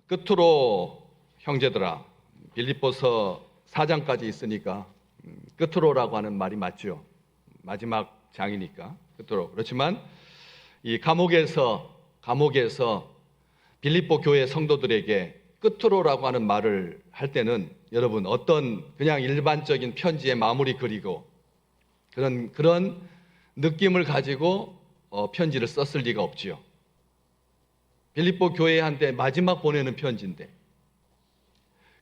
끝으로 형제들아, 빌립보서 4장까지 있으니까 끝으로라고 하는 말이 맞죠. 마지막 장이니까 끝으로. 그렇지만 이 감옥에서 빌립보 교회 성도들에게 끝으로라고 하는 말을 할 때는 여러분 어떤 그냥 일반적인 편지의 마무리 그리고 그런 느낌을 가지고 편지를 썼을 리가 없지요. 빌립보 교회한테 마지막 보내는 편지인데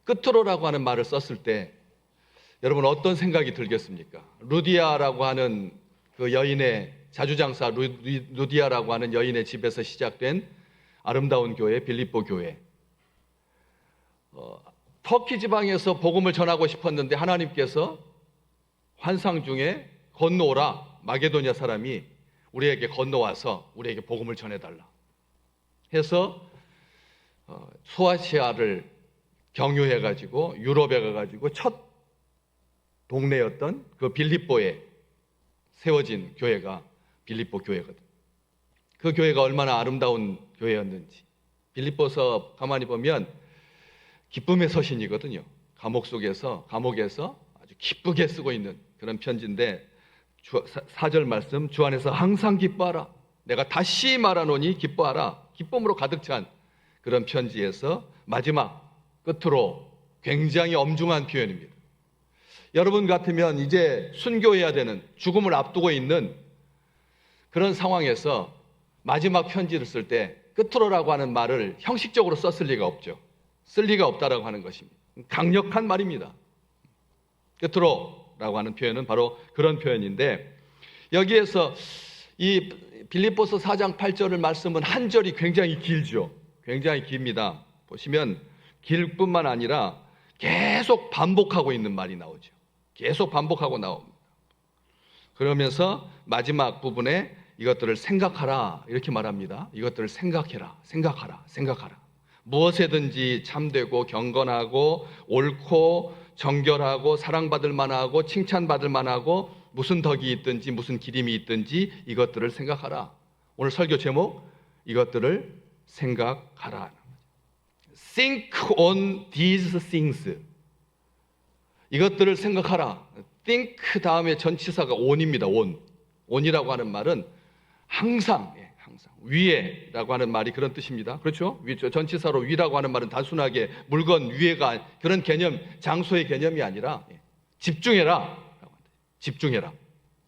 끝으로라고 하는 말을 썼을 때 여러분 어떤 생각이 들겠습니까? 루디아라고 하는 그 여인의 자주장사 루디아라고 하는 여인의 집에서 시작된 아름다운 교회 빌립보 교회. 터키 지방에서 복음을 전하고 싶었는데 하나님께서 환상 중에 건너오라, 마게도냐 사람이 우리에게 건너와서 우리에게 복음을 전해달라 해서 소아시아를 경유해가지고 유럽에 가가지고 첫 동네였던 그 빌립보에 세워진 교회가 빌립보 교회거든. 그 교회가 얼마나 아름다운 교회였는지 빌립보서 가만히 보면 기쁨의 서신이거든요. 감옥에서 아주 기쁘게 쓰고 있는 그런 편지인데 4절 말씀, 주 안에서 항상 기뻐하라. 내가 다시 말하노니 기뻐하라. 기쁨으로 가득 찬 그런 편지에서 마지막 끝으로 굉장히 엄중한 표현입니다. 여러분 같으면 이제 순교해야 되는, 죽음을 앞두고 있는 그런 상황에서 마지막 편지를 쓸 때 끝으로라고 하는 말을 형식적으로 썼을 리가 없죠. 쓸 리가 없다라고 하는 것입니다. 강력한 말입니다. 끝으로라고 하는 표현은 바로 그런 표현인데 여기에서 이 빌립보서 4장 8절을 말씀은 한 절이 굉장히 길죠. 굉장히 깁니다. 보시면 길 뿐만 아니라 계속 반복하고 있는 말이 나오죠. 계속 반복하고 나옵니다. 그러면서 마지막 부분에 이것들을 생각하라 이렇게 말합니다. 이것들을 생각해라, 생각하라. 무엇에든지 참되고 경건하고 옳고 정결하고 사랑받을 만하고 칭찬받을 만하고 무슨 덕이 있든지 무슨 기림이 있든지 이것들을 생각하라. 오늘 설교 제목 이것들을 생각하라. Think on these things. 이것들을 생각하라. think 다음에 전치사가 on입니다. on이라고 하는 말은 항상 위에라고 하는 말이 그런 뜻입니다. 그렇죠? 전치사로 위라고 하는 말은 단순하게 물건 위에가 그런 개념, 장소의 개념이 아니라 집중해라.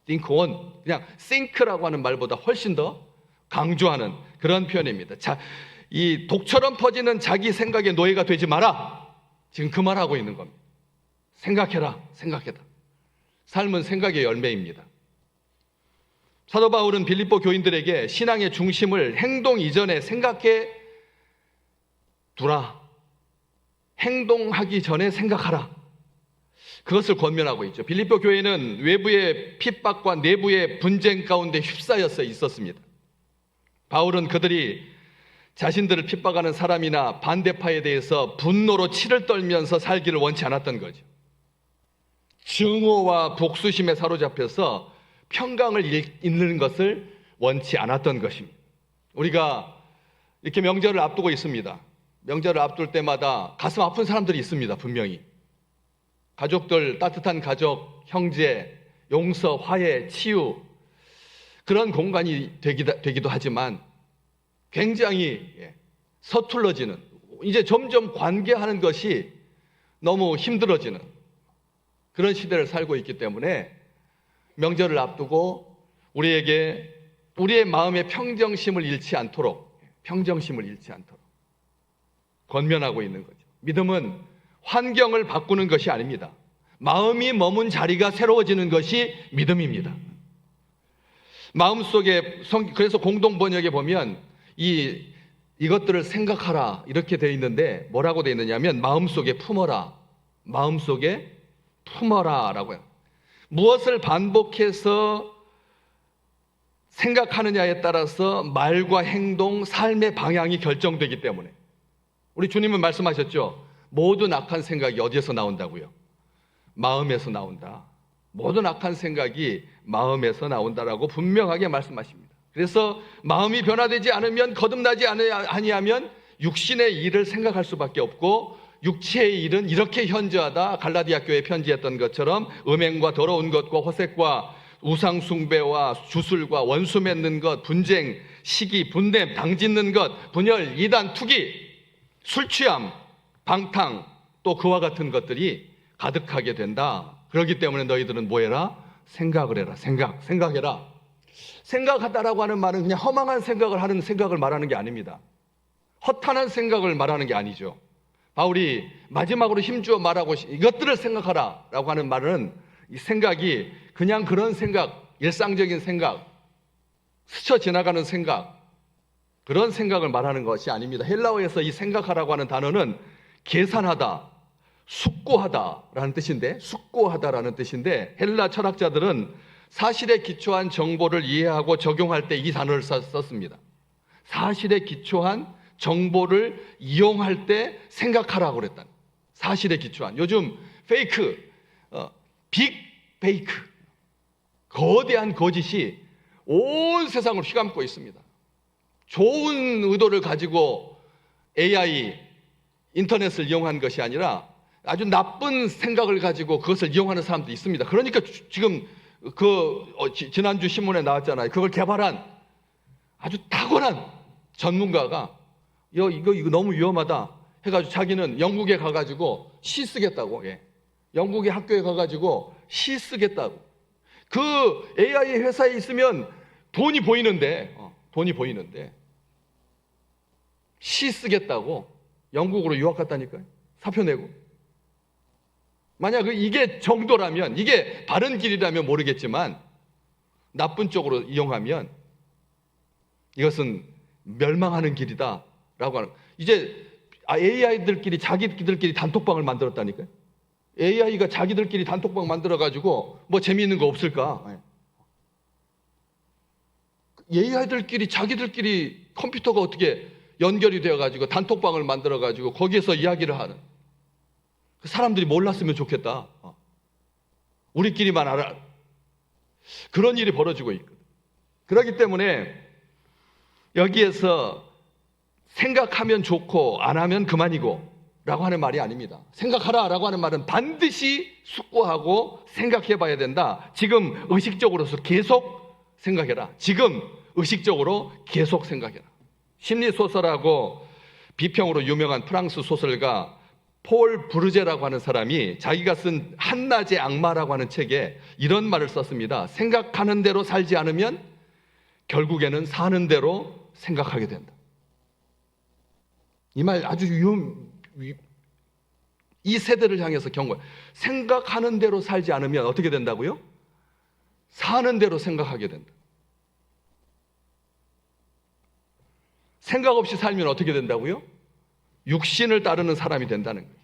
think on. 그냥 think라고 하는 말보다 훨씬 더 강조하는 그런 표현입니다. 자, 이 독처럼 퍼지는 자기 생각의 노예가 되지 마라. 지금 그 말하고 있는 겁니다. 생각해라. 삶은 생각의 열매입니다. 사도 바울은 빌립보 교인들에게 신앙의 중심을 행동 이전에 생각해 두라. 행동하기 전에 생각하라. 그것을 권면하고 있죠. 빌립보 교회는 외부의 핍박과 내부의 분쟁 가운데 휩싸여서 있었습니다. 바울은 그들이 자신들을 핍박하는 사람이나 반대파에 대해서 분노로 치를 떨면서 살기를 원치 않았던 거죠. 증오와 복수심에 사로잡혀서 평강을 잃는 것을 원치 않았던 것입니다. 우리가 이렇게 명절을 앞두고 있습니다. 명절을 앞둘 때마다 가슴 아픈 사람들이 있습니다. 분명히 가족들, 따뜻한 가족, 형제, 용서, 화해, 치유 그런 공간이 되기도 하지만 굉장히 서툴러지는, 이제 점점 관계하는 것이 너무 힘들어지는 그런 시대를 살고 있기 때문에 명절을 앞두고 우리에게 우리의 마음의 평정심을 잃지 않도록 권면하고 있는 거죠. 믿음은 환경을 바꾸는 것이 아닙니다. 마음이 머문 자리가 새로워지는 것이 믿음입니다. 마음속에 그래서 공동 번역에 보면 이것들을 생각하라 이렇게 되어 있는데 뭐라고 되어 있느냐면 마음속에 품어라라고요. 무엇을 반복해서 생각하느냐에 따라서 말과 행동, 삶의 방향이 결정되기 때문에 우리 주님은 말씀하셨죠. 모든 악한 생각이 어디에서 나온다고요? 마음에서 나온다. 모든 악한 생각이 마음에서 나온다라고 분명하게 말씀하십니다. 그래서 마음이 변화되지 않으면, 거듭나지 아니하면 육신의 일을 생각할 수밖에 없고 육체의 일은 이렇게 현저하다. 갈라디아 교회에 편지했던 것처럼 음행과 더러운 것과 호색과 우상 숭배와 주술과 원수 맺는 것, 분쟁, 시기, 분냄, 당짓는 것, 분열, 이단, 투기, 술 취함, 방탕, 또 그와 같은 것들이 가득하게 된다. 그렇기 때문에 너희들은 뭐 해라? 생각을 해라. 생각해라. 생각하다라고 하는 말은 그냥 허망한 생각을 하는 생각을 말하는 게 아닙니다. 허탄한 생각을 말하는 게 아니죠. 바울이 마지막으로 힘주어 말하고 이것들을 생각하라 라고 하는 말은 이 생각이 그냥 그런 생각, 일상적인 생각, 스쳐 지나가는 생각, 그런 생각을 말하는 것이 아닙니다. 헬라어에서 이 생각하라고 하는 단어는 계산하다, 숙고하다라는 뜻인데 헬라 철학자들은 사실에 기초한 정보를 이해하고 적용할 때 이 단어를 썼습니다. 사실에 기초한 정보를 이용할 때 생각하라고 그랬다. 사실에 기초한. 요즘 페이크, 빅 페이크, 거대한 거짓이 온 세상을 휘감고 있습니다. 좋은 의도를 가지고 AI, 인터넷을 이용한 것이 아니라 아주 나쁜 생각을 가지고 그것을 이용하는 사람도 있습니다. 그러니까 지금 지난주 신문에 나왔잖아요. 그걸 개발한 아주 탁월한 전문가가 이거 너무 위험하다 해가지고 자기는 영국에 가가지고 시 쓰겠다고, 영국의 학교에 가가지고 시 쓰겠다고. 그 AI 회사에 있으면 돈이 보이는데 시 쓰겠다고 영국으로 유학 갔다니까요. 사표 내고. 만약 이게 정도라면, 이게 바른 길이라면 모르겠지만 나쁜 쪽으로 이용하면 이것은 멸망하는 길이다 라고 하는. 이제 AI들끼리 자기들끼리 단톡방을 만들었다니까요. AI가 자기들끼리 단톡방 만들어가지고 뭐 재미있는 거 없을까? AI들끼리 자기들끼리 컴퓨터가 어떻게 연결이 되어가지고 단톡방을 만들어가지고 거기에서 이야기를 하는. 사람들이 몰랐으면 좋겠다. 우리끼리만 알아. 그런 일이 벌어지고 있거든. 그렇기 때문에 여기에서 생각하면 좋고 안 하면 그만이고 라고 하는 말이 아닙니다. 생각하라 라고 하는 말은 반드시 숙고하고 생각해 봐야 된다. 지금 의식적으로서 계속 생각해라. 지금 의식적으로 계속 생각해라. 심리소설하고 비평으로 유명한 프랑스 소설가 폴 브루제라고 하는 사람이 자기가 쓴 한낮의 악마라고 하는 책에 이런 말을 썼습니다. 생각하는 대로 살지 않으면 결국에는 사는 대로 생각하게 된다. 이 말 아주 이 세대를 향해서 경고해. 생각하는 대로 살지 않으면 어떻게 된다고요? 사는 대로 생각하게 된다. 생각 없이 살면 어떻게 된다고요? 육신을 따르는 사람이 된다는 거예요.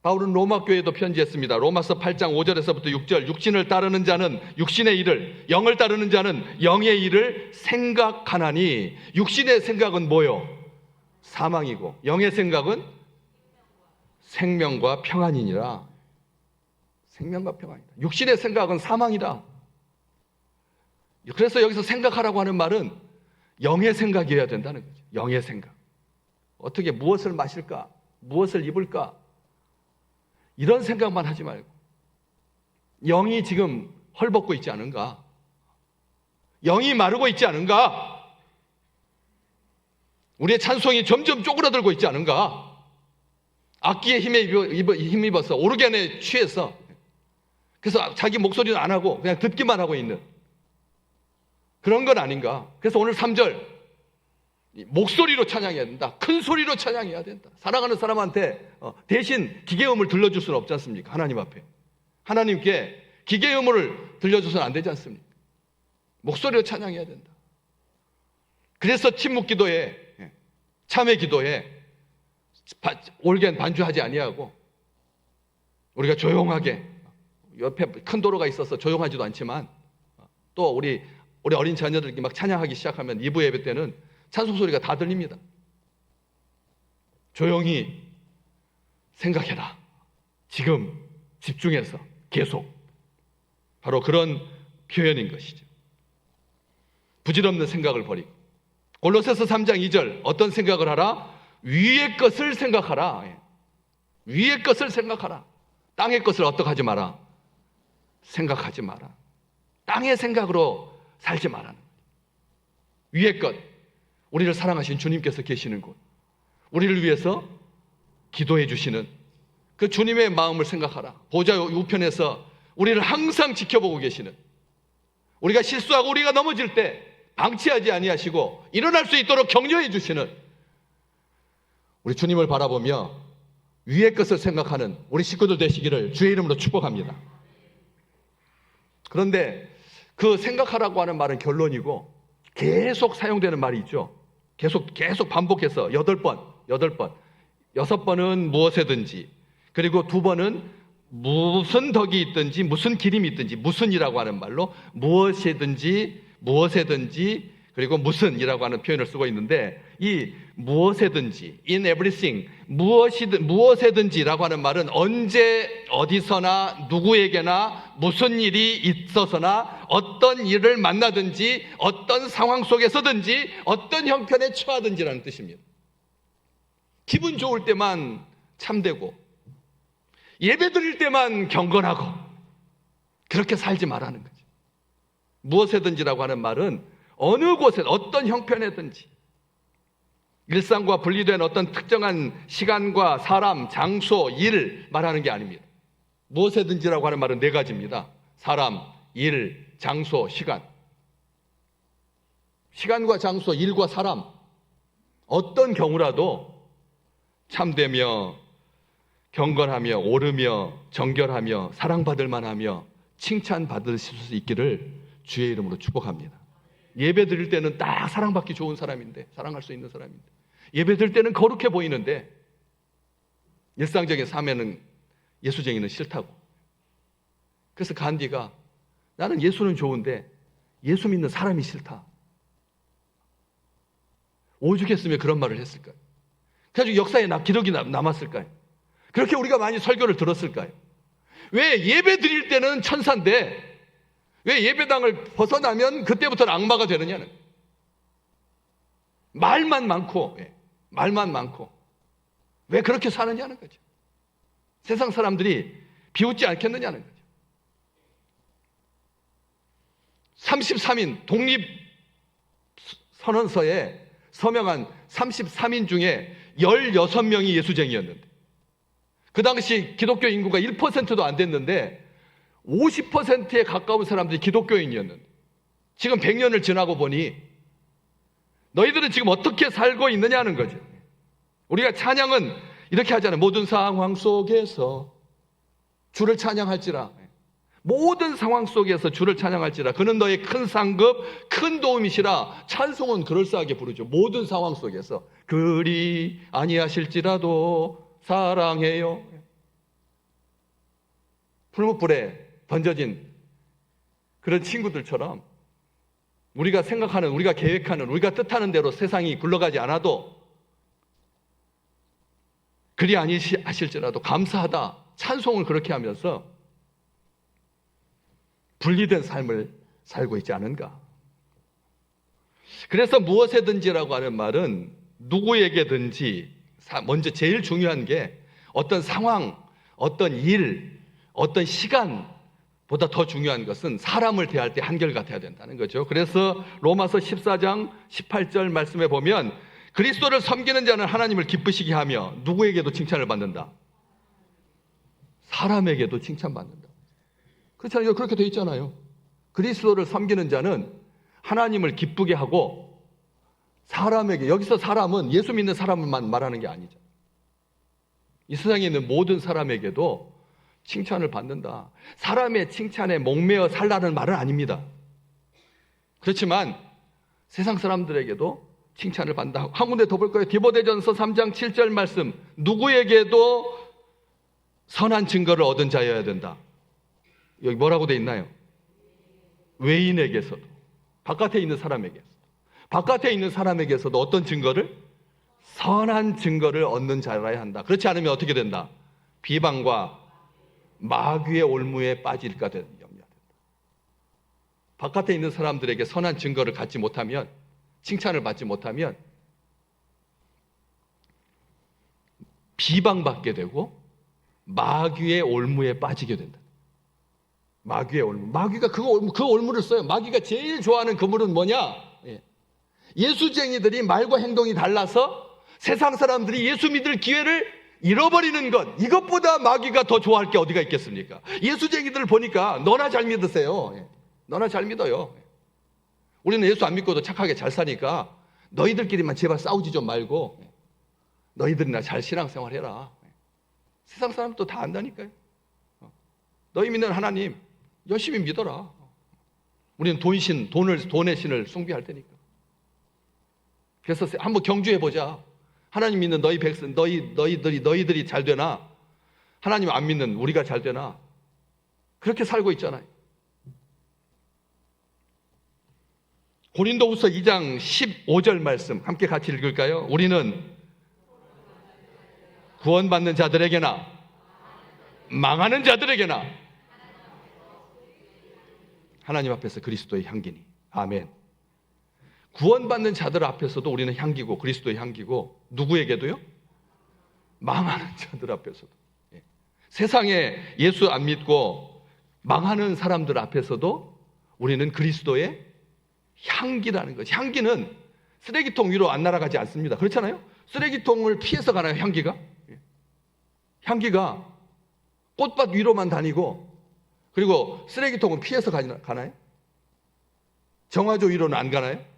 바울은 로마 교회에도 편지했습니다. 로마서 8장 5절에서부터 6절. 육신을 따르는 자는 육신의 일을, 영을 따르는 자는 영의 일을 생각하나니. 육신의 생각은 뭐요? 사망이고 영의 생각은 생명과 평안이니라. 생명과 평안이다. 육신의 생각은 사망이다. 그래서 여기서 생각하라고 하는 말은 영의 생각이어야 된다는 거죠. 영의 생각. 어떻게 무엇을 마실까? 무엇을 입을까? 이런 생각만 하지 말고 영이 지금 헐벗고 있지 않은가? 영이 마르고 있지 않은가? 우리의 찬송이 점점 쪼그라들고 있지 않은가? 악기에 힘입어서 오르간에 취해서 그래서 자기 목소리는 안 하고 그냥 듣기만 하고 있는 그런 건 아닌가? 그래서 오늘 3절 목소리로 찬양해야 된다. 큰 소리로 찬양해야 된다. 사랑하는 사람한테 대신 기계음을 들려줄 수는 없지 않습니까? 하나님 앞에. 하나님께 기계음을 들려줘서는 안 되지 않습니까? 목소리로 찬양해야 된다. 그래서 침묵 기도에, 참회 기도에 올겐 반주하지 아니하고 우리가 조용하게, 옆에 큰 도로가 있어서 조용하지도 않지만 또 우리 어린 자녀들이 막 찬양하기 시작하면 2부 예배 때는 찬송 소리가 다 들립니다. 조용히 생각해라. 지금 집중해서 계속. 바로 그런 표현인 것이죠. 부질없는 생각을 버리고 골로새서 3장 2절 어떤 생각을 하라? 위의 것을 생각하라. 위의 것을 생각하라. 땅의 것을 어떻게 하지 마라? 생각하지 마라. 땅의 생각으로 살지 마라. 위의 것, 우리를 사랑하신 주님께서 계시는 곳, 우리를 위해서 기도해 주시는 그 주님의 마음을 생각하라. 보좌 우편에서 우리를 항상 지켜보고 계시는, 우리가 실수하고 우리가 넘어질 때 방치하지 아니하시고 일어날 수 있도록 격려해 주시는 우리 주님을 바라보며 위의 것을 생각하는 우리 식구들 되시기를 주의 이름으로 축복합니다. 그런데 그 생각하라고 하는 말은 결론이고 계속 사용되는 말이 있죠. 계속 반복해서 8번. 6번은 무엇에든지, 그리고 2번은 무슨 덕이 있든지 무슨 기림이 있든지, 무슨이라고 하는 말로 무엇이든지 그리고 무슨이라고 하는 표현을 쓰고 있는데, 이 무엇에든지, in everything, 무엇에든지라고 하는 말은 언제 어디서나 누구에게나 무슨 일이 있어서나 어떤 일을 만나든지 어떤 상황 속에서든지 어떤 형편에 처하든지라는 뜻입니다. 기분 좋을 때만 참되고 예배 드릴 때만 경건하고 그렇게 살지 말라는 거죠. 무엇에든지라고 하는 말은 어느 곳에 어떤 형편에든지 일상과 분리된 어떤 특정한 시간과 사람, 장소, 일 말하는 게 아닙니다. 무엇에든지라고 하는 말은 4가지입니다. 사람, 일, 장소, 시간. 시간과 장소, 일과 사람, 어떤 경우라도 참되며 경건하며 오르며 정결하며 사랑받을 만하며 칭찬받으실 수 있기를 주의 이름으로 축복합니다. 예배 드릴 때는 딱 사랑받기 좋은 사람인데, 사랑할 수 있는 사람인데, 예배 드릴 때는 거룩해 보이는데 일상적인 삶에는 예수쟁이는 싫다고. 그래서 간디가 나는 예수는 좋은데 예수 믿는 사람이 싫다. 오죽했으면 그런 말을 했을까요? 그래가지고 역사에 기록이 남았을까요? 그렇게 우리가 많이 설교를 들었을까요? 왜 예배 드릴 때는 천사인데 왜 예배당을 벗어나면 그때부터는 악마가 되느냐는, 말만 많고 왜 그렇게 사느냐는 거죠. 세상 사람들이 비웃지 않겠느냐는 거죠. 33인 독립선언서에 서명한 33인 중에 16명이 예수쟁이였는데, 그 당시 기독교 인구가 1%도 안 됐는데 50%에 가까운 사람들이 기독교인이었는데, 지금 100년을 지나고 보니 너희들은 지금 어떻게 살고 있느냐는 거죠. 우리가 찬양은 이렇게 하잖아요. 모든 상황 속에서 주를 찬양할지라. 모든 상황 속에서 주를 찬양할지라. 그는 너의 큰 상급, 큰 도움이시라. 찬송은 그럴싸하게 부르죠. 모든 상황 속에서. 그리 아니하실지라도 사랑해요. 풀무불에 던져진 그런 친구들처럼 우리가 생각하는, 우리가 계획하는, 우리가 뜻하는 대로 세상이 굴러가지 않아도 그리 아니하실지라도 감사하다, 찬송을 그렇게 하면서 분리된 삶을 살고 있지 않은가. 그래서 무엇에든지라고 하는 말은 누구에게든지, 먼저 제일 중요한 게 어떤 상황, 어떤 일, 어떤 시간보다 더 중요한 것은 사람을 대할 때 한결같아야 된다는 거죠. 그래서 로마서 14장 18절 말씀에 보면 그리스도를 섬기는 자는 하나님을 기쁘시게 하며 누구에게도 칭찬을 받는다. 사람에게도 칭찬받는다. 그렇잖아요. 그렇게 돼 있잖아요. 그리스도를 섬기는 자는 하나님을 기쁘게 하고 사람에게, 여기서 사람은 예수 믿는 사람만 말하는 게 아니죠. 이 세상에 있는 모든 사람에게도 칭찬을 받는다. 사람의 칭찬에 목매어 살라는 말은 아닙니다. 그렇지만 세상 사람들에게도 칭찬을 받는다. 한 군데 더 볼 거예요. 디모데전서 3장 7절 말씀. 누구에게도 선한 증거를 얻은 자여야 된다. 여기 뭐라고 돼 있나요? 외인에게서도, 바깥에 있는 사람에게서도, 바깥에 있는 사람에게서도 어떤 증거를? 선한 증거를 얻는 자라야 한다. 그렇지 않으면 어떻게 된다? 비방과 마귀의 올무에 빠질까 염려된다. 바깥에 있는 사람들에게 선한 증거를 갖지 못하면 칭찬을 받지 못하면 비방받게 되고 마귀의 올무에 빠지게 된다. 마귀의 올무. 마귀가 그 올무를 써요. 마귀가 제일 좋아하는 그물은 뭐냐? 예수쟁이들이 말과 행동이 달라서 세상 사람들이 예수 믿을 기회를 잃어버리는 것, 이것보다 마귀가 더 좋아할 게 어디가 있겠습니까? 예수쟁이들을 보니까 너나 잘 믿으세요. 너나 잘 믿어요. 우리는 예수 안 믿고도 착하게 잘 사니까 너희들끼리만 제발 싸우지 좀 말고 너희들이나 잘 신앙생활 해라. 세상 사람도 다 안다니까요. 너희 믿는 하나님 열심히 믿어라. 우리는 돈의 신을 숭배할 테니까. 그래서 한번 경주해 보자. 하나님 믿는 너희 백성, 너희들이 잘 되나? 하나님 안 믿는 우리가 잘 되나? 그렇게 살고 있잖아요. 고린도후서 2장 15절 말씀 함께 같이 읽을까요? 우리는 구원받는 자들에게나 망하는 자들에게나 하나님 앞에서 그리스도의 향기니. 아멘. 구원받는 자들 앞에서도 우리는 향기고 그리스도의 향기고, 누구에게도요? 망하는 자들 앞에서도. 세상에 예수 안 믿고 망하는 사람들 앞에서도 우리는 그리스도의 향기라는 거지. 향기는 쓰레기통 위로 안 날아가지 않습니다. 그렇잖아요? 쓰레기통을 피해서 가나요, 향기가? 향기가 꽃밭 위로만 다니고, 그리고 쓰레기통은 피해서 가나요? 정화조 위로는 안 가나요?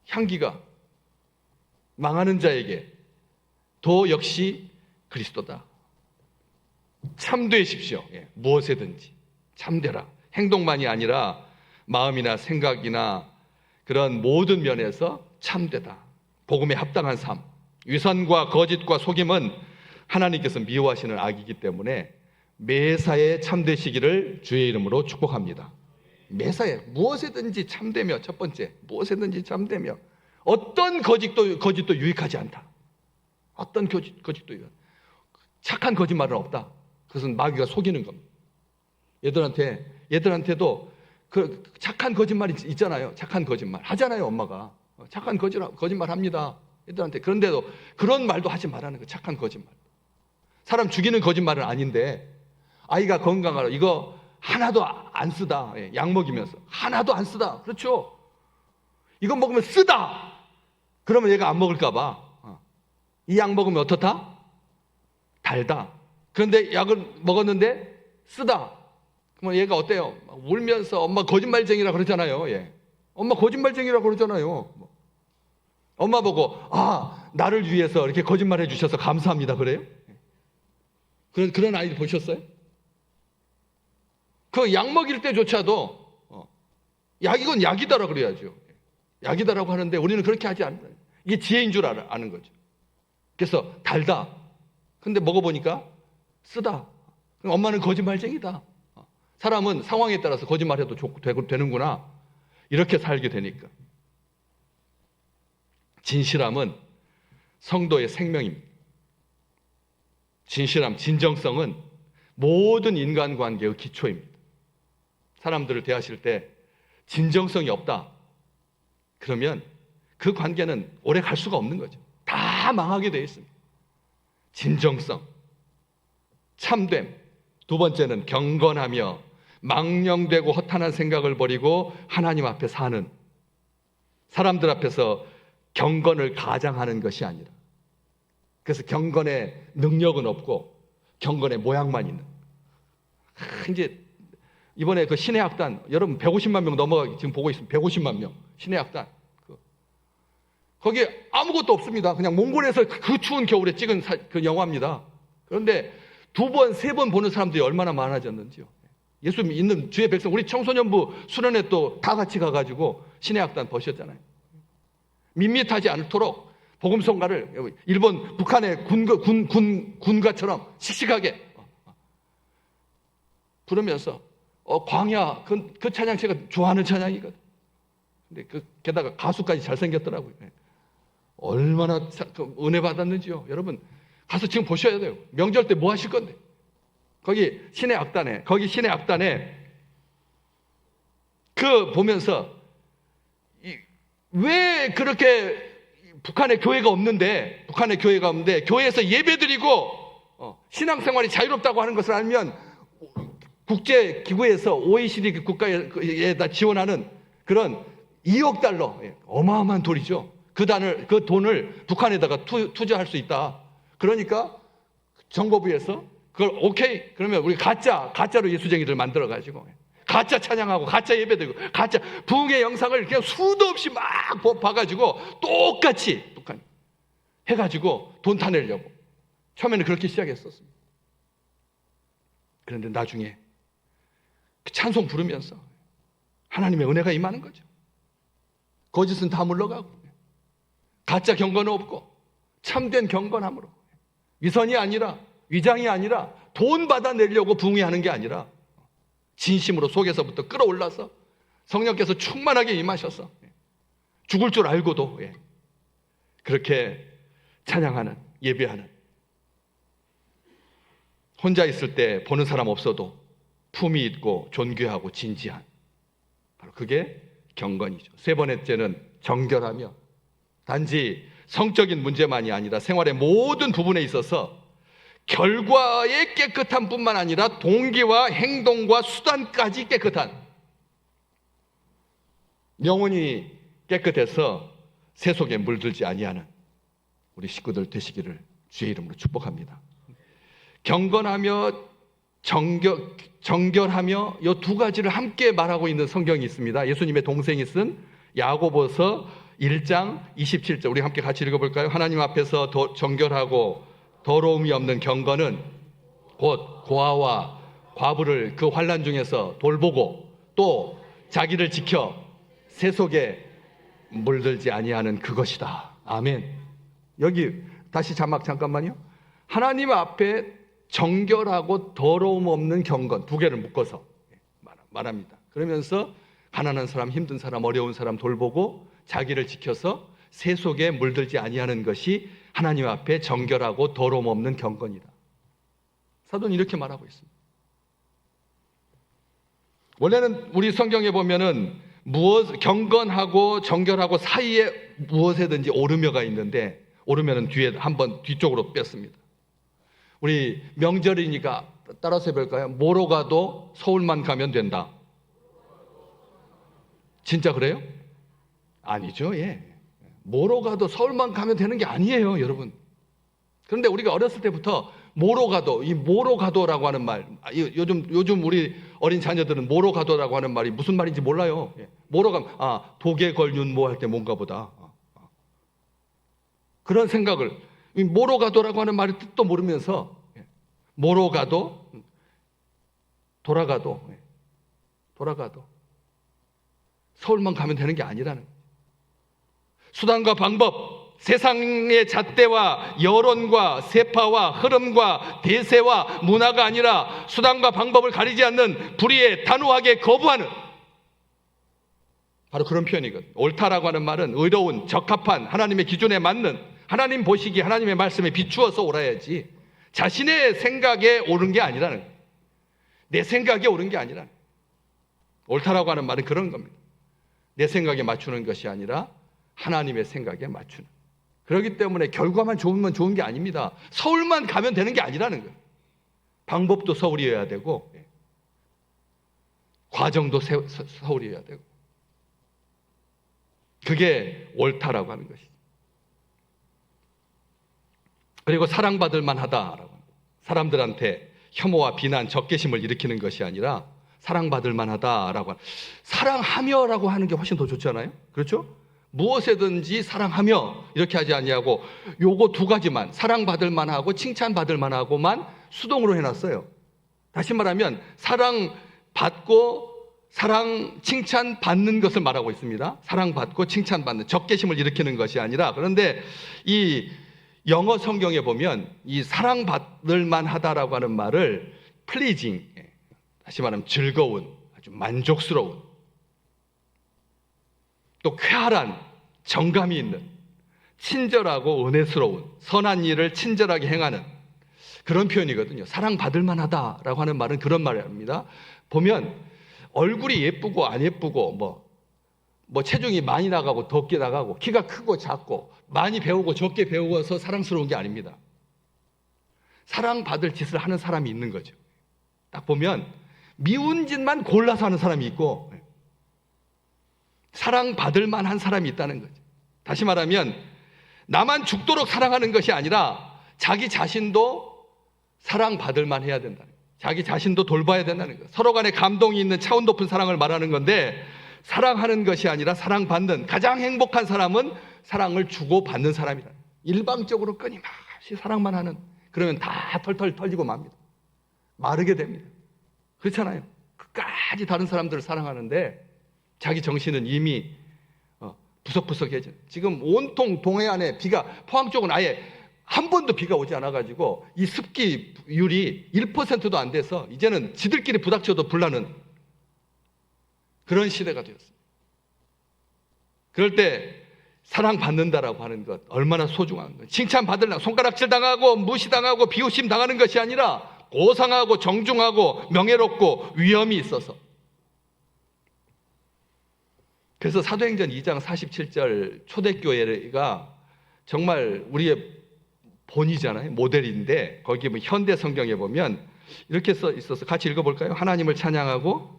향기가 망하는 자에게 도 역시 그리스도다. 참되십시오. 무엇에든지 참되라. 행동만이 아니라 마음이나 생각이나 그런 모든 면에서 참되다. 복음에 합당한 삶. 위선과 거짓과 속임은 하나님께서 미워하시는 악이기 때문에 매사에 참되시기를 주의 이름으로 축복합니다. 매사에 무엇에든지 참되며, 첫 번째 무엇에든지 참되며, 어떤 거짓도 유익하지 않다. 어떤 거짓도 유익. 착한 거짓말은 없다. 그것은 마귀가 속이는 겁니다. 얘들한테도 그 착한 거짓말이 있잖아요. 착한 거짓말 하잖아요. 엄마가 착한 거짓말 합니다. 얘들한테. 그런데도 그런 말도 하지 말라는 거. 착한 거짓말. 사람 죽이는 거짓말은 아닌데, 아이가 건강하라 이거 하나도 안 쓰다. 약 먹이면서 하나도 안 쓰다. 그렇죠? 이거 먹으면 쓰다. 그러면 얘가 안 먹을까 봐. 이 약 먹으면 어떻다? 달다. 그런데 약을 먹었는데 쓰다. 그러면 얘가 어때요? 울면서 엄마 거짓말쟁이라 그러잖아요. 엄마 거짓말쟁이라 그러잖아요. 엄마 보고 나를 위해서 이렇게 거짓말해 주셔서 감사합니다 그래요? 그런 아이들 보셨어요? 그 약 먹일 때조차도 이건 약이다라 그래야죠. 약이다라고 하는데 우리는 그렇게 하지 않아요. 이게 지혜인 줄 아는 거죠. 그래서 달다. 근데 먹어보니까 쓰다. 그럼 엄마는 거짓말쟁이다. 사람은 상황에 따라서 거짓말해도 되는구나. 이렇게 살게 되니까. 진실함은 성도의 생명입니다. 진실함, 진정성은 모든 인간관계의 기초입니다. 사람들을 대하실 때 진정성이 없다. 그러면 그 관계는 오래 갈 수가 없는 거죠. 다 망하게 되어 있습니다. 진정성, 참됨. 두 번째는 경건하며 망령되고 허탄한 생각을 버리고 하나님 앞에 사는, 사람들 앞에서 경건을 가장하는 것이 아니라, 그래서 경건의 능력은 없고 경건의 모양만 있는. 이제 이번에 그 신의 악단, 여러분 150만 명 넘어가기 지금 보고 있습니다. 150만 명 신의 악단. 거기에 아무것도 없습니다. 그냥 몽골에서 그 추운 겨울에 찍은 그 영화입니다. 그런데 2번, 3번 보는 사람들이 얼마나 많아졌는지요. 예수 믿는 주의 백성, 우리 청소년부 수련회 또 다 같이 가가지고 신의 악단 보셨잖아요. 밋밋하지 않도록 복음성가를 일본, 북한의 군가처럼 씩씩하게 부르면서 광야, 그 찬양 제가 좋아하는 찬양이거든. 근데 게다가 가수까지 잘생겼더라고요. 얼마나 은혜 받았는지요. 여러분 가서 지금 보셔야 돼요. 명절 때 뭐 하실 건데? 거기 신의 악단에 그 보면서 왜 그렇게 북한에 교회가 없는데 교회에서 예배드리고 신앙생활이 자유롭다고 하는 것을 알면 국제기구에서 OECD 국가에다 지원하는 그런 2억 달러, 어마어마한 돈이죠. 그 돈을 북한에다가 투자할 수 있다. 그러니까 정보부에서 그걸 오케이, 그러면 우리 가짜로 예수쟁이들 만들어가지고 가짜 찬양하고 가짜 예배드리고 가짜 부흥의 영상을 그냥 수도 없이 막 봐가지고 똑같이 해가지고 돈 타내려고 처음에는 그렇게 시작했었습니다. 그런데 나중에 찬송 부르면서 하나님의 은혜가 임하는 거죠. 거짓은 다 물러가고 가짜 경건은 없고 참된 경건함으로 위선이 아니라 위장이 아니라 돈 받아내려고 부흥회하는 게 아니라 진심으로 속에서부터 끌어올라서 성령께서 충만하게 임하셔서 죽을 줄 알고도 그렇게 찬양하는, 예배하는, 혼자 있을 때 보는 사람 없어도 품위 있고 존귀하고 진지한, 바로 그게 경건이죠. 세 번째는 정결하며, 단지 성적인 문제만이 아니라 생활의 모든 부분에 있어서 결과의 깨끗한 뿐만 아니라 동기와 행동과 수단까지 깨끗한, 영혼이 깨끗해서 세속에 물들지 아니하는 우리 식구들 되시기를 주의 이름으로 축복합니다. 경건하며 정결하며 이 두 가지를 함께 말하고 있는 성경이 있습니다. 예수님의 동생이 쓴 야고보서 1장 27절, 우리 함께 같이 읽어볼까요? 하나님 앞에서 정결하고 더러움이 없는 경건은 곧 고아와 과부를 그 환난 중에서 돌보고 또 자기를 지켜 세속에 물들지 아니하는 그것이다. 아멘. 여기 다시 자막 잠깐만요. 하나님 앞에 정결하고 더러움 없는 경건, 두 개를 묶어서 말합니다. 그러면서 가난한 사람, 힘든 사람, 어려운 사람 돌보고 자기를 지켜서 세속에 물들지 아니하는 것이 하나님 앞에 정결하고 더러움 없는 경건이다. 사도는 이렇게 말하고 있습니다. 원래는 우리 성경에 보면은 경건하고 정결하고 사이에 무엇에든지 오르며가 있는데, 오르면은 뒤에 한번 뒤쪽으로 뺐습니다. 우리 명절이니까 따라서 해볼까요? 뭐로 가도 서울만 가면 된다. 진짜 그래요? 아니죠. 뭐로 가도 서울만 가면 되는 게 아니에요, 여러분. 그런데 우리가 어렸을 때부터 뭐로 가도, 이 뭐로 가도라고 하는 말, 요즘 우리 어린 자녀들은 뭐로 가도라고 하는 말이 무슨 말인지 몰라요. 뭐로 가면 독에 걸린 뭐 할 때 뭔가 보다. 그런 생각을, 뭐로 가도라고 하는 말의 뜻도 모르면서 뭐로 가도 돌아가도 서울만 가면 되는 게 아니라는 거예요. 수단과 방법, 세상의 잣대와 여론과 세파와 흐름과 대세와 문화가 아니라 수단과 방법을 가리지 않는 불의에 단호하게 거부하는, 바로 그런 표현이거든요. 옳다라고 하는 말은 의로운, 적합한, 하나님의 기준에 맞는, 하나님 보시기 하나님의 말씀에 비추어서 옳아야지 자신의 생각에 옳은 게 아니라는 거예요. 내 생각에 옳은 게 아니라는 거예요. 옳다라고 하는 말은 그런 겁니다. 내 생각에 맞추는 것이 아니라 하나님의 생각에 맞추는. 그렇기 때문에 결과만 좋으면 좋은 게 아닙니다. 서울만 가면 되는 게 아니라는 거예요. 방법도 서울이어야 되고 과정도 서울이어야 되고, 그게 옳다라고 하는 것이죠. 그리고 사랑받을 만하다라고, 사람들한테 혐오와 비난, 적개심을 일으키는 것이 아니라 사랑받을 만하다라고, 사랑하며라고 하는 게 훨씬 더 좋잖아요. 그렇죠? 무엇에든지 사랑하며 이렇게 하지 아니하고 요거 두 가지만, 사랑받을 만하고 칭찬받을 만하고만 수동으로 해놨어요. 다시 말하면 사랑받고 칭찬받는 것을 말하고 있습니다. 사랑받고 칭찬받는, 적개심을 일으키는 것이 아니라. 그런데 이 영어 성경에 보면 이 사랑받을 만하다라고 하는 말을 pleasing, 다시 말하면 즐거운, 아주 만족스러운, 또 쾌활한, 정감이 있는, 친절하고 은혜스러운, 선한 일을 친절하게 행하는 그런 표현이거든요. 사랑받을 만하다라고 하는 말은 그런 말입니다. 보면 얼굴이 예쁘고 안 예쁘고 뭐 체중이 많이 나가고 적게 나가고 키가 크고 작고 많이 배우고 적게 배워서 사랑스러운 게 아닙니다. 사랑받을 짓을 하는 사람이 있는 거죠. 딱 보면 미운 짓만 골라서 하는 사람이 있고 사랑받을 만한 사람이 있다는 거죠. 다시 말하면 나만 죽도록 사랑하는 것이 아니라 자기 자신도 사랑받을 만 해야 된다는 거예요. 자기 자신도 돌봐야 된다는 거예요. 서로 간에 감동이 있는 차원 높은 사랑을 말하는 건데, 사랑하는 것이 아니라 사랑받는, 가장 행복한 사람은 사랑을 주고받는 사람이다. 일방적으로 끊임없이 사랑만 하는, 그러면 다 털털 털리고 맙니다. 마르게 됩니다. 그렇잖아요. 끝까지 다른 사람들을 사랑하는데 자기 정신은 이미 부석부석해져. 지금 온통 동해안에 비가, 포항 쪽은 아예 한 번도 비가 오지 않아가지고 이 습기율이 1%도 안 돼서 이제는 지들끼리 부닥쳐도 불나는 그런 시대가 되었습니다. 그럴 때 사랑받는다라고 하는 것 얼마나 소중한 것. 칭찬받으려고 손가락질 당하고 무시당하고 비웃심 당하는 것이 아니라 고상하고 정중하고 명예롭고 위엄이 있어서. 그래서 사도행전 2장 47절 초대교회가 정말 우리의 본이잖아요. 모델인데 거기 뭐 현대 성경에 보면 이렇게 써 있어서 같이 읽어볼까요? 하나님을 찬양하고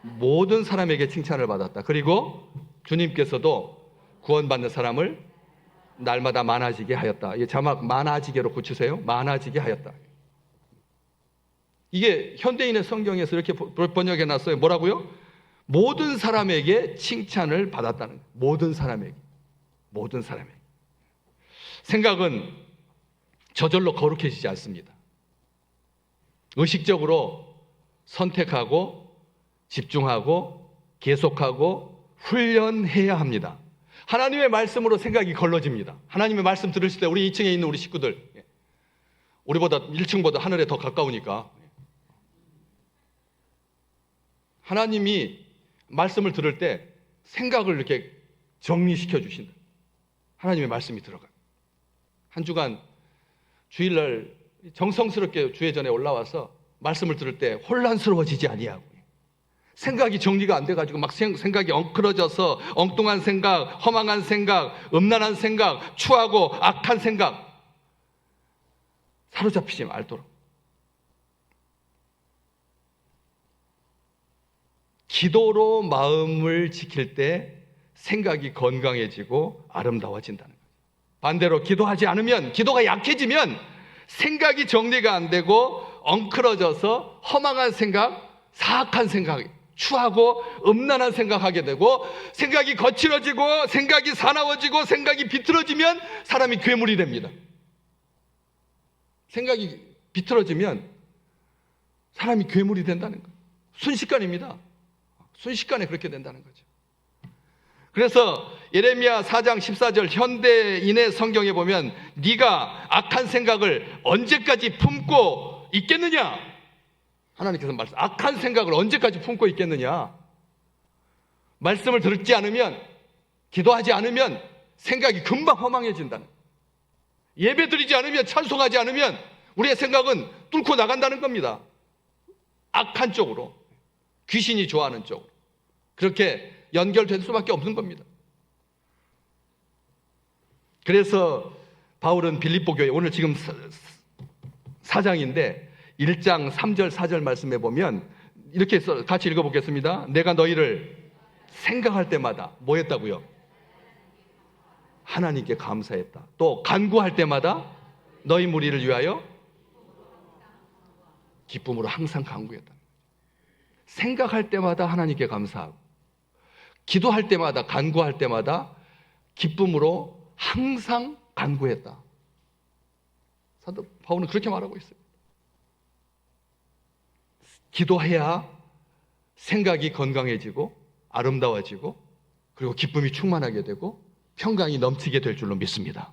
모든 사람에게 칭찬을 받았다. 그리고 주님께서도 구원받는 사람을 날마다 많아지게 하였다. 이 자막 많아지게로 고치세요. 많아지게 하였다. 이게 현대인의 성경에서 이렇게 번역해 놨어요. 뭐라고요? 모든 사람에게 칭찬을 받았다는 거예요. 모든 사람에게. 모든 사람에게. 생각은 저절로 거룩해지지 않습니다. 의식적으로 선택하고 집중하고 계속하고 훈련해야 합니다. 하나님의 말씀으로 생각이 걸러집니다. 하나님의 말씀 들으실 때 우리 2층에 있는 우리 식구들, 우리보다 1층보다 하늘에 더 가까우니까 하나님이 말씀을 들을 때 생각을 이렇게 정리시켜 주신다. 하나님의 말씀이 들어가요. 한 주간 주일날 정성스럽게 주회 전에 올라와서 말씀을 들을 때 혼란스러워지지 아니하고, 생각이 정리가 안 돼가지고 막 생각이 엉클어져서 엉뚱한 생각, 허망한 생각, 음란한 생각, 추하고 악한 생각 사로잡히지 말도록. 기도로 마음을 지킬 때 생각이 건강해지고 아름다워진다는 거예요. 반대로 기도하지 않으면, 기도가 약해지면 생각이 정리가 안 되고 엉클어져서 허망한 생각, 사악한 생각, 추하고 음란한 생각하게 되고, 생각이 거칠어지고 생각이 사나워지고 생각이 비틀어지면 사람이 괴물이 됩니다. 생각이 비틀어지면 사람이 괴물이 된다는 거예요. 순식간입니다. 순식간에 그렇게 된다는 거죠. 그래서 예레미야 4장 14절 현대인의 성경에 보면 네가 악한 생각을 언제까지 품고 있겠느냐? 하나님께서 말씀, 악한 생각을 언제까지 품고 있겠느냐? 말씀을 듣지 않으면, 기도하지 않으면 생각이 금방 허망해진다는, 예배 드리지 않으면, 찬송하지 않으면 우리의 생각은 뚫고 나간다는 겁니다. 악한 쪽으로, 귀신이 좋아하는 쪽으로 그렇게 연결될 수밖에 없는 겁니다. 그래서 바울은 빌립보 교회, 오늘 지금 4장인데 1장 3절 4절 말씀해 보면 이렇게 써, 같이 읽어보겠습니다. 내가 너희를 생각할 때마다 뭐 했다고요? 하나님께 감사했다. 또 간구할 때마다 너희 무리를 위하여 기쁨으로 항상 간구했다. 생각할 때마다 하나님께 감사하고, 기도할 때마다, 간구할 때마다 기쁨으로 항상 간구했다. 사도 바울은 그렇게 말하고 있어요. 기도해야 생각이 건강해지고 아름다워지고 그리고 기쁨이 충만하게 되고 평강이 넘치게 될 줄로 믿습니다.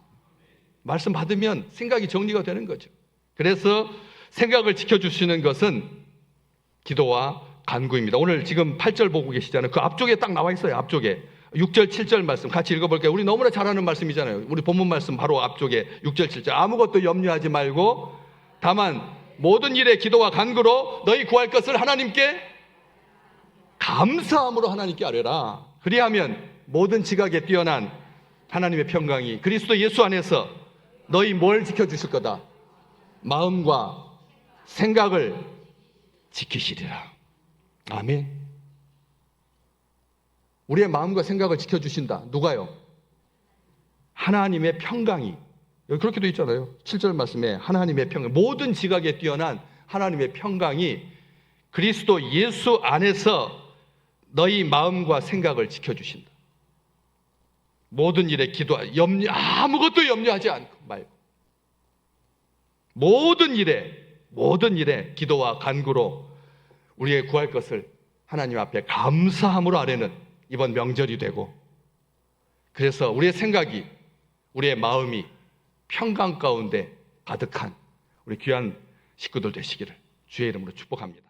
말씀 받으면 생각이 정리가 되는 거죠. 그래서 생각을 지켜주시는 것은 기도와 간구입니다. 오늘 지금 8절 보고 계시잖아요. 그 앞쪽에 딱 나와 있어요. 앞쪽에 6절 7절 말씀 같이 읽어볼게요. 우리 너무나 잘 아는 말씀이잖아요. 우리 본문 말씀 바로 앞쪽에 6절 7절 아무것도 염려하지 말고 다만 모든 일에 기도와 간구로 너희 구할 것을 하나님께 감사함으로 하나님께 아뢰라. 그리하면 모든 지각에 뛰어난 하나님의 평강이 그리스도 예수 안에서 너희 뭘 지켜주실 거다? 마음과 생각을 지키시리라. 아멘. 우리의 마음과 생각을 지켜주신다. 누가요? 하나님의 평강이. 여기 그렇게 되어 있잖아요. 7절 말씀에 하나님의 평강, 모든 지각에 뛰어난 하나님의 평강이 그리스도 예수 안에서 너희 마음과 생각을 지켜주신다. 모든 일에 아무것도 염려하지 않고 말고 모든 일에 기도와 간구로 우리의 구할 것을 하나님 앞에 감사함으로 아뢰는 이번 명절이 되고, 그래서 우리의 생각이, 우리의 마음이 평강 가운데 가득한 우리 귀한 식구들 되시기를 주의 이름으로 축복합니다.